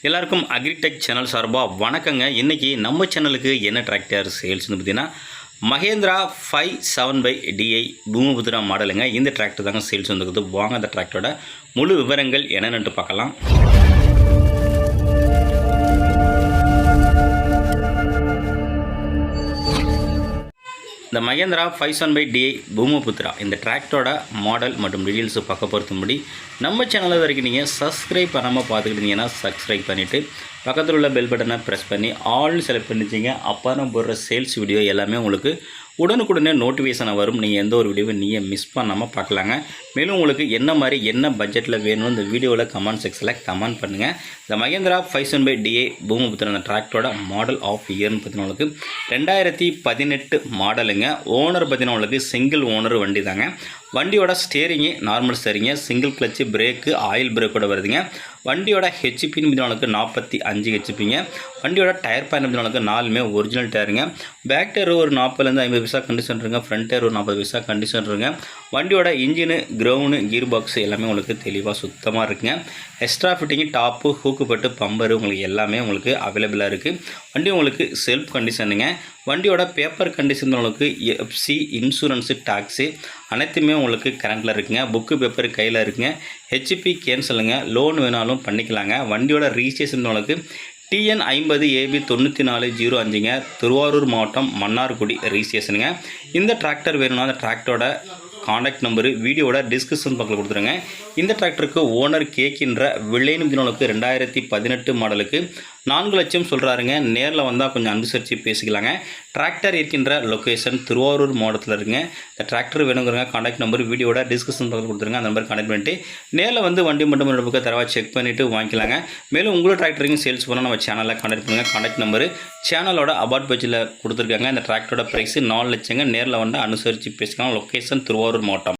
எல்லாருக்கும் agritech channel சார்பாக வணக்கங்க. இன்றைக்கி நம்ம சேனலுக்கு என்ன டிராக்டர் சேல்ஸ்னு பார்த்தீங்கன்னா மகேந்திரா 5/7/DI பூமிபுத்திரா மாடலுங்க. இந்த டிராக்டர் தாங்க சேல்ஸ் வந்துருக்குது. வாங்க அந்த டிராக்டரோட முழு விவரங்கள் என்னென்னு பார்க்கலாம். இந்த மகேந்திரா 5/7/DI பூமிபுத்திரா இந்த டிராக்டரோட மாடல் மற்றும் டீட்டெயில்ஸை பார்க்க பொறுத்தபடி நம்ம சேனலில் வரைக்கும் நீங்கள் சப்ஸ்கிரைப் பண்ணாமல் பார்த்துக்கிட்டீங்கன்னா சப்ஸ்கிரைப் பண்ணிவிட்டு பக்கத்தில் உள்ள பெல் பட்டனை ப்ரெஸ் பண்ணி ஆல் செலக்ட் பண்ணிச்சிங்க. அப்போ நான் போடுற சேல்ஸ் வீடியோ எல்லாமே உங்களுக்கு உடனுக்குடனே நோட்டிஃபிகேஷன் வரும். நீங்கள் எந்த ஒரு வீடியோவை நீங்கள் மிஸ் பண்ணாமல் பார்க்கலாங்க. மேலும் உங்களுக்கு என்ன பட்ஜெட்டில் வேணும் இந்த வீடியோவில் கமெண்ட் செக்ஷனில் கமெண்ட் பண்ணுங்கள். இந்த மகேந்திரா 5/7/DI பூமிபுத்திரா அந்த டிராக்டரோட மாடல் ஆஃப் இயர்னு பார்த்தீங்கன்னா உங்களுக்கு 2018 மாடலுங்க. ஓனர் பார்த்தீங்கன்னா உங்களுக்கு சிங்கிள் ஓனர் வண்டி தாங்க. வண்டியோட ஸ்டேரிங்கு நார்மல் ஸ்டேரிங்க, சிங்கிள் கிளச்சு, பிரேக்கு, ஆயில் பிரேக்கோட வருதுங்க. வண்டியோட ஹெச்பின்னு பார்த்தீங்கன்னா 45 ஹெச்பிங்க. வண்டியோட டயர் பாயிண்ட் பார்த்தீங்கன்னா 4மே ஒரிஜினல் டயருங்க. பேக் டயர் ஒரு 40லேருந்து 50 பைசா கண்டிஷன் இருக்குங்க. ஃப்ரண்ட் டயர் ஒரு 40 பைசா கண்டிஷன் இருக்குங்க. வண்டியோட இன்ஜினு, கிரவுண்டு, கீர் பாக்ஸ் எல்லாமே உங்களுக்கு தெளிவாக சுத்தமாக இருக்குங்க. எக்ஸ்ட்ரா ஃபிட்டிங்கு, டாப்பு, ஹூக்குப்பட்டு, பம்பரு உங்களுக்கு எல்லாமே உங்களுக்கு அவைலபிளாக இருக்குது. வண்டி உங்களுக்கு செல்ஃப் கண்டிஷனுங்க. வண்டியோட பேப்பர் கண்டிஷன் உங்களுக்கு எஃப்சி, இன்சூரன்ஸு, டாக்ஸு அனைத்துமே உங்களுக்கு கரண்டில் இருக்குங்க. புக்கு பேப்பர் கையில் இருக்குங்க. ஹெச்பி கேன்சலுங்க. லோன் வேணாலும் பண்ணிக்கலாங்க. வண்டியோட ரிஜிஸ்ட்ரேஷன் உங்களுக்கு TN 50 AB 9405ங்க. திருவாரூர் மாவட்டம் மன்னார்குடி ரிஜிஸ்ட்ரேஷனுங்க. இந்த டிராக்டர் வேணும்னா அந்த டிராக்டரோட காண்டாக்ட் நம்பரு வீடியோட டிஸ்கிரிப்ஷன் பக்கத்தில் கொடுத்துருங்க. இந்த டிராக்டருக்கு ஓனர் கேட்கின்ற விலைன்னு உங்களுக்கு 2018 மாடலுக்கு 4 லட்சம் சொல்கிறாருங்க. நேரில் வந்தால் கொஞ்சம் அனுசரித்து பேசிக்கலாங்க. டிராக்டர் இருக்கின்ற லொக்கேஷன் திருவாரூர் மாவட்டத்தில் இருக்குங்க. இந்த டிராக்டர் வேணுங்கிறங்க காண்டாக்ட் நம்பர் வீடியோட டிஸ்கிரிப்ஷன் பக்கத்தில் கொடுத்துருங்க. அந்த நம்பர் காண்டாக்ட் பண்ணிட்டு நேரில் வந்து வண்டி மட்டும் பக்கம் தரவாக செக் பண்ணிவிட்டு வாங்கிக்கலாங்க. மேலும் உங்களோட டிராக்டரையும் சேல்ஸ் பண்ணால் நம்ம சேனலில் காண்டாக்ட் பண்ணுங்கள். காண்டாக்ட் நம்பரு சேனலோட அபார்ட் பேஜில் கொடுத்துருக்காங்க. இந்த டிராக்டரோட ப்ரைஸு 4 லட்சங்க. நேரில் வந்து அனுசரித்து பேசிக்கலாம். லொக்கேஷன் திருவாரூர் மாவட்டம்.